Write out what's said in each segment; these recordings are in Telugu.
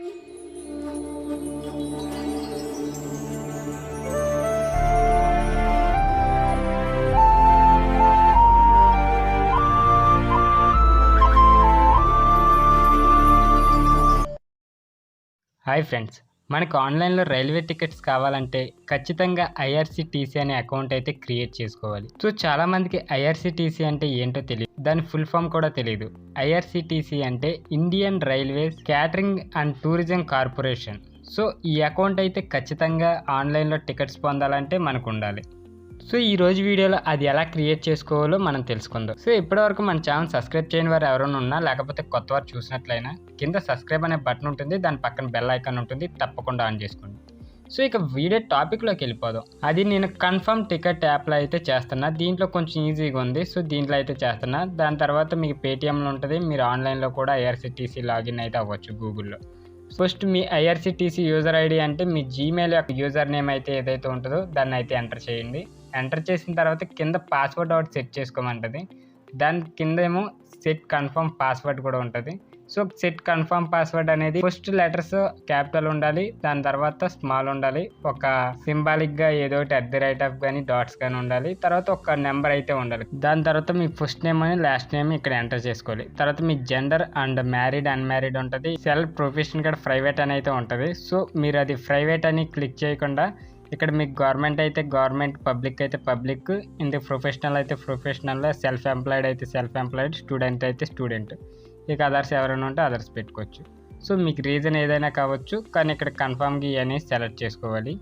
హాయ్ ఫ్రెండ్స్, మనకు ఆన్లైన్లో రైల్వే టికెట్స్ కావాలంటే ఖచ్చితంగా ఐఆర్సీటీసీ అనే అకౌంట్ అయితే క్రియేట్ చేసుకోవాలి. సో చాలామందికి ఐఆర్సీటీసీ అంటే ఏంటో తెలియదు, దాని ఫుల్ ఫామ్ కూడా తెలియదు. ఐఆర్సీటీసీ అంటే Indian railways catering and tourism corporation. So ఈ అకౌంట్ అయితే ఖచ్చితంగా ఆన్లైన్లో టికెట్స్ పొందాలంటే మనకు ఉండాలి. సో ఈ రోజు వీడియోలో అది ఎలా క్రియేట్ చేసుకోవాలో మనం తెలుసుకుందాం. సో ఇప్పటివరకు మన ఛానల్ సబ్స్క్రైబ్ చేయని వారు ఎవరైనా ఉన్నా, లేకపోతే కొత్త వారు చూసినట్లయినా కింద సబ్స్క్రైబ్ అనే బటన్ ఉంటుంది, దాని పక్కన బెల్ ఐకాన్ ఉంటుంది, తప్పకుండా ఆన్ చేసుకోండి. సో ఇక వీడియో టాపిక్లోకి వెళ్ళిపోదాం. అది నేను కన్ఫర్మ్ టికెట్ యాప్లో అయితే చేస్తున్నా. దీంట్లో కొంచెం ఈజీగా ఉంది, సో దీంట్లో అయితే చేస్తున్నా. దాని తర్వాత మీకు పేటిఎంలో ఉంటుంది, మీరు ఆన్లైన్లో కూడా ఐఆర్సీటీసీ లాగిన్ అయితే అవ్వచ్చు గూగుల్లో. ఫస్ట్ మీ ఐఆర్సీటీసీ యూజర్ ఐడి అంటే మీ జీమెయిల్ యొక్క యూజర్ నేమ్ అయితే ఏదైతే ఉంటుందో దాన్ని అయితే ఎంటర్ చేయండి. ఎంటర్ చేసిన తర్వాత కింద పాస్వర్డ్ ఒకటి సెట్ చేసుకోమంటుంది. దాని కింద ఏమో సెట్ కన్ఫర్మ్ పాస్వర్డ్ కూడా ఉంటుంది. సో సెట్ కన్ఫర్మ్ పాస్వర్డ్ అనేది ఫస్ట్ లెటర్స్ క్యాపిటల్ ఉండాలి, దాని తర్వాత స్మాల్ ఉండాలి, ఒక సింబాలిక్గా ఏదో ఒకటి @ కానీ డాట్స్ కానీ ఉండాలి, తర్వాత ఒక నెంబర్ అయితే ఉండాలి. దాని తర్వాత మీ ఫస్ట్ నేమ్ అని లాస్ట్ నేమ్ ఇక్కడ ఎంటర్ చేసుకోవాలి. తర్వాత మీ జెండర్ అండ్ మ్యారీడ్ అన్మ్యారీడ్ ఉంటుంది. సెల్ఫ్ ప్రొఫెషన్ కూడా ప్రైవేట్ అని అయితే ఉంటుంది. సో మీరు అది ప్రైవేట్ అని క్లిక్ చేయకుండా ఇక్కడ మీకు గవర్నమెంట్ అయితే గవర్నమెంట్, పబ్లిక్ అయితే పబ్లిక్, ఇందుకు ప్రొఫెషనల్ అయితే ప్రొఫెషనల్, సెల్ఫ్ ఎంప్లాయిడ్ అయితే సెల్ఫ్ ఎంప్లాయిడ్, స్టూడెంట్ అయితే స్టూడెంట్, ఇక అదర్స్ ఎవరైనా ఉంటే అదర్స్ పెట్టుకోవచ్చు. సో మీకు రీజన్ ఏదైనా కావచ్చు, కానీ ఇక్కడ కన్ఫర్మ్గా ఇవన్నీ సెలెక్ట్ చేసుకోవాలి.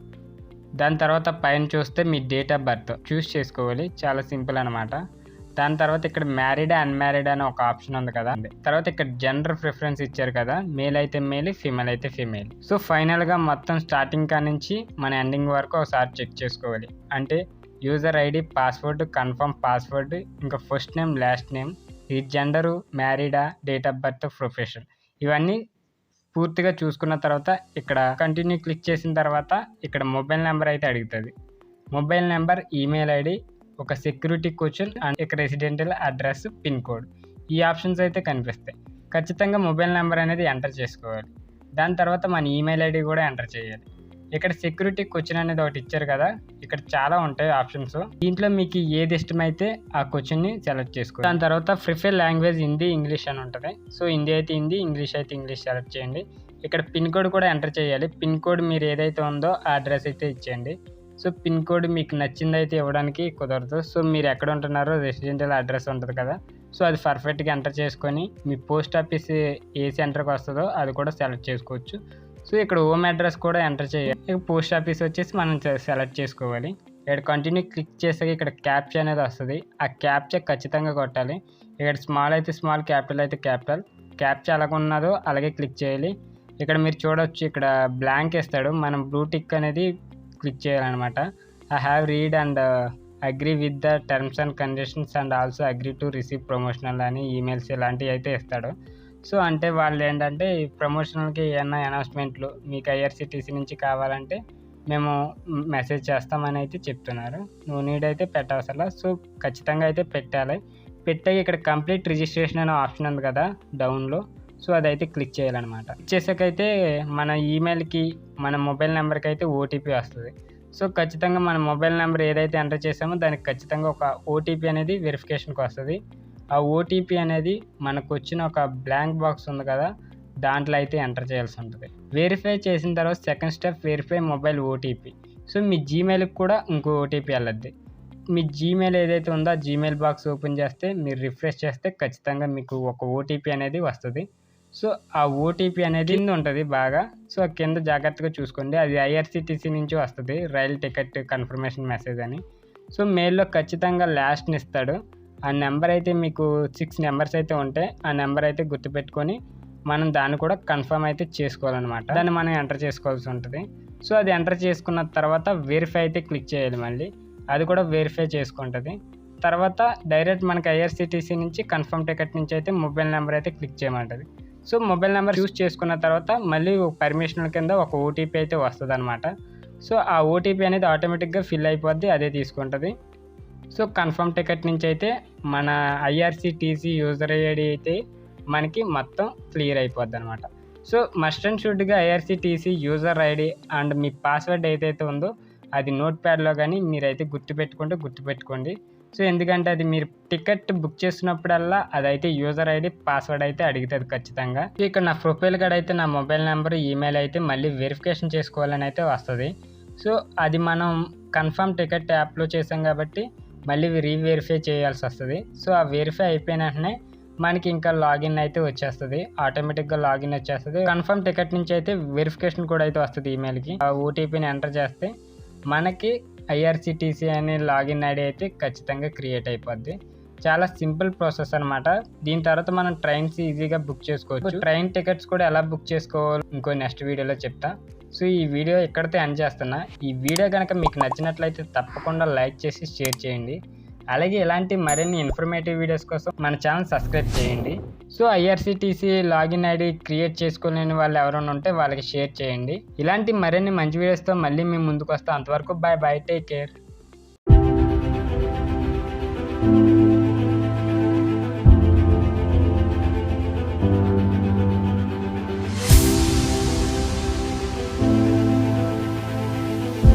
దాని తర్వాత పైన చూస్తే మీ డేట్ ఆఫ్ బర్త్ చూస్ చేసుకోవాలి. చాలా సింపుల్ అనమాట. దాని తర్వాత ఇక్కడ మ్యారీడ్ అన్మ్యారీడ్ అని ఒక ఆప్షన్ ఉంది కదా, తర్వాత ఇక్కడ జెండర్ ప్రిఫరెన్స్ ఇచ్చారు కదా, మేల్ అయితే మేల్, ఫీమేల్ అయితే ఫీమేల్. సో ఫైనల్గా మొత్తం స్టార్టింగ్ కా నుంచి మన ఎండింగ్ వరకు ఒకసారి చెక్ చేసుకోవాలి. అంటే user ID, password, confirm password, ఇంకా ఫస్ట్ నేమ్ లాస్ట్ నేమ్, ఈ జెండరు, మ్యారీడా, డేట్ ఆఫ్ బర్త్, ప్రొఫెషన్, ఇవన్నీ పూర్తిగా చూసుకున్న తర్వాత ఇక్కడ కంటిన్యూ క్లిక్ చేసిన తర్వాత ఇక్కడ మొబైల్ నెంబర్ అయితే అడుగుతుంది. మొబైల్ నెంబర్, ఈమెయిల్ ఐడి, ఒక సెక్యూరిటీ క్వశ్చన్ అండ్ ఇక్కడ రెసిడెంషియల్ అడ్రస్, పిన్ కోడ్, ఈ ఆప్షన్స్ అయితే కనిపిస్తాయి. ఖచ్చితంగా మొబైల్ నెంబర్ అనేది ఎంటర్ చేసుకోవాలి. దాని తర్వాత మన ఈమెయిల్ ఐడి కూడా ఎంటర్ చేయాలి. ఇక్కడ సెక్యూరిటీ క్వశ్చన్ అనేది ఒకటి ఇచ్చారు కదా, ఇక్కడ చాలా ఉంటాయి ఆప్షన్స్. దీంట్లో మీకు ఏది ఇష్టమైతే ఆ క్వశ్చన్ని సెలెక్ట్ చేసుకోవాలి. దాని తర్వాత ప్రిఫర్ లాంగ్వేజ్ హిందీ, ఇంగ్లీష్ అని ఉంటుంది. సో హిందీ అయితే హిందీ, ఇంగ్లీష్ అయితే ఇంగ్లీష్ సెలెక్ట్ చేయండి. ఇక్కడ పిన్ కోడ్ కూడా ఎంటర్ చేయాలి. పిన్ కోడ్ మీరు ఏదైతే ఉందో ఆ అడ్రస్ అయితే ఇచ్చేయండి. సో పిన్ కోడ్ మీకు నచ్చింది అయితే ఇవ్వడానికి కుదరదు. సో మీరు ఎక్కడ ఉంటున్నారో రెసిడెంషియల్ అడ్రస్ ఉంటుంది కదా, సో అది పర్ఫెక్ట్గా ఎంటర్ చేసుకొని మీ పోస్ట్ ఆఫీస్ ఏ సెంటర్కి వస్తుందో అది కూడా సెలెక్ట్ చేసుకోవచ్చు. సో ఇక్కడ హోమ్ అడ్రస్ కూడా ఎంటర్ చేయాలి. ఇక పోస్ట్ ఆఫీస్ వచ్చేసి మనం సెలెక్ట్ చేసుకోవాలి. ఇక్కడ కంటిన్యూ క్లిక్ చేసాక ఇక్కడ క్యాప్చా అనేది వస్తుంది. ఆ క్యాప్చా ఖచ్చితంగా కొట్టాలి. ఇక్కడ స్మాల్ అయితే స్మాల్, క్యాపిటల్ అయితే క్యాపిటల్. క్యాప్చా అలాగ ఉన్నదో అలాగే క్లిక్ చేయాలి. ఇక్కడ మీరు చూడవచ్చు, ఇక్కడ బ్లాంక్ ఇస్తాడు, మనం బ్లూ టిక్ అనేది క్లిక్ చేయాలన్నమాట. I have read and agree with the terms and conditions and also agree to receive promotional అని ఈమెయిల్స్ ఇలాంటివి అయితే ఇస్తాడు. సో అంటే వాళ్ళు ఏంటంటే ప్రమోషనల్కి ఏమైనా అనౌన్స్మెంట్లు మీకు ఐఆర్సీటీసీ నుంచి కావాలంటే మేము మెసేజ్ చేస్తామని అయితే చెప్తున్నారు. నువ్వు నీడ్ అయితే పెట్టవసలా. సో ఖచ్చితంగా అయితే పెట్టాలి. పెట్టాక ఇక్కడ కంప్లీట్ రిజిస్ట్రేషన్ అనే ఆప్షన్ ఉంది కదా డౌన్లో, సో అదైతే క్లిక్ చేయాలన్నమాట. చేసాకైతే మన ఈమెయిల్కి, మన మొబైల్ నెంబర్కి అయితే ఓటీపీ వస్తుంది. సో ఖచ్చితంగా మన మొబైల్ నెంబర్ ఏదైతే ఎంటర్ చేసామో దానికి ఖచ్చితంగా ఒక ఓటీపీ అనేది వెరిఫికేషన్కి వస్తుంది. ఆ ఓటీపీ అనేది మనకు వచ్చిన ఒక బ్లాంక్ బాక్స్ ఉంది కదా, దాంట్లో అయితే ఎంటర్ చేయాల్సి ఉంటుంది. వెరిఫై చేసిన తర్వాత second step verify mobile OTP. So మీ జీమెయిల్కి కూడా ఇంకో ఓటీపీ వెళ్ళద్ది. మీ జీమెయిల్ ఏదైతే ఉందో ఆ జీమెయిల్ బాక్స్ ఓపెన్ చేస్తే మీరు రిఫ్రెష్ చేస్తే ఖచ్చితంగా మీకు ఒక ఓటీపీ అనేది వస్తుంది. సో ఆ ఓటీపీ అనేది కింద ఉంటుంది బాగా. సో కింద జాగ్రత్తగా చూసుకోండి, అది ఐఆర్సీటీసీ నుంచి వస్తుంది, రైల్ టికెట్ కన్ఫర్మేషన్ మెసేజ్ అని. సో మెయిల్లో ఖచ్చితంగా లాస్ట్ని ఇస్తాడు. ఆ నెంబర్ అయితే మీకు 6 నెంబర్స్ అయితే ఉంటాయి. ఆ నెంబర్ అయితే గుర్తుపెట్టుకొని మనం దాన్ని కూడా కన్ఫర్మ్ అయితే చేసుకోవాలన్నమాట. దాన్ని మనం ఎంటర్ చేసుకోవాల్సి ఉంటుంది. సో అది ఎంటర్ చేసుకున్న తర్వాత వెరిఫై అయితే క్లిక్ చేయాలి. మళ్ళీ అది కూడా వెరిఫై చేసుకుంటుంది. తర్వాత డైరెక్ట్ మనకి ఐఆర్సీటీసీ నుంచి కన్ఫర్మ్ టికెట్ నుంచి అయితే మొబైల్ నెంబర్ అయితే క్లిక్ చేయమంటుంది. సో మొబైల్ నెంబర్ చూస్ చేసుకున్న తర్వాత మళ్ళీ పర్మిషనల్ కింద ఒక ఓటీపీ అయితే వస్తుంది అనమాట. సో ఆ ఓటీపీ అనేది ఆటోమేటిక్గా ఫిల్ అయిపోద్ది, అదే తీసుకుంటుంది. సో కన్ఫర్మ్ టికెట్ నుంచి అయితే మన ఐఆర్సీటీసీ యూజర్ ఐడి అయితే మనకి మొత్తం క్లియర్ అయిపోద్ది అనమాట. సో మస్ట్ అండ్ షుడ్గా ఐఆర్సీటీసీ యూజర్ ఐడి అండ్ మీ పాస్వర్డ్ ఏదైతే ఉందో అది నోట్ ప్యాడ్లో కానీ మీరైతే గుర్తుపెట్టుకోండి. సో ఎందుకంటే అది మీరు టికెట్ బుక్ చేసినప్పుడల్లా అదైతే యూజర్ ఐడి పాస్వర్డ్ అయితే అడుగుతుంది ఖచ్చితంగా. సో ఇక్కడ నా ప్రొఫైల్ కాడ అయితే నా మొబైల్ నెంబర్ ఈమెయిల్ అయితే మళ్ళీ వెరిఫికేషన్ చేసుకోవాలని అయితే వస్తుంది. సో అది మనం కన్ఫర్మ్ టికెట్ యాప్లో చేసాం కాబట్టి మళ్ళీ రీవెరిఫై చేయాల్సి వస్తుంది. సో ఆ వెరిఫై అయిపోయిన వెంటనే మనకి ఇంకా లాగిన్ అయితే వచ్చేస్తుంది, ఆటోమేటిక్గా లాగిన్ వచ్చేస్తుంది. కన్ఫర్మ్ టికెట్ నుంచి అయితే వెరిఫికేషన్ కూడా అయితే వస్తుంది ఈమెయిల్కి. ఆ ఓటీపీని ఎంటర్ చేస్తే మనకి ఐఆర్సీటీసీ అనే లాగిన్ ఐడి అయితే ఖచ్చితంగా క్రియేట్ అయిపోద్ది. చాలా సింపుల్ ప్రాసెస్ అనమాట. దీని తర్వాత మనం ట్రైన్స్ ఈజీగా బుక్ చేసుకోవచ్చు. ట్రైన్ టికెట్స్ కూడా ఎలా బుక్ చేసుకోవాలో ఇంకో నెక్స్ట్ వీడియోలో చెప్తా. సో ఈ వీడియో ఇక్కడితో ఎండ్ చేస్తున్నా. ఈ వీడియో కనుక మీకు నచ్చినట్లయితే తప్పకుండా లైక్ చేసి షేర్ చేయండి. అలాగే ఇలాంటి మరిన్ని ఇన్ఫర్మేటివ్ వీడియోస్ కోసం మన ఛానల్ సబ్స్క్రైబ్ చేయండి. So IRCTC login ID create చేసుకోలేని వాళ్ళు ఎవరైనా ఉంటే వాళ్ళకి షేర్ చేయండి. ఇలాంటి మరిన్ని మంచి వీడియోస్తో మళ్ళీ మేము ముందుకు వస్తాం. అంతవరకు బాయ్, టేక్ కేర్.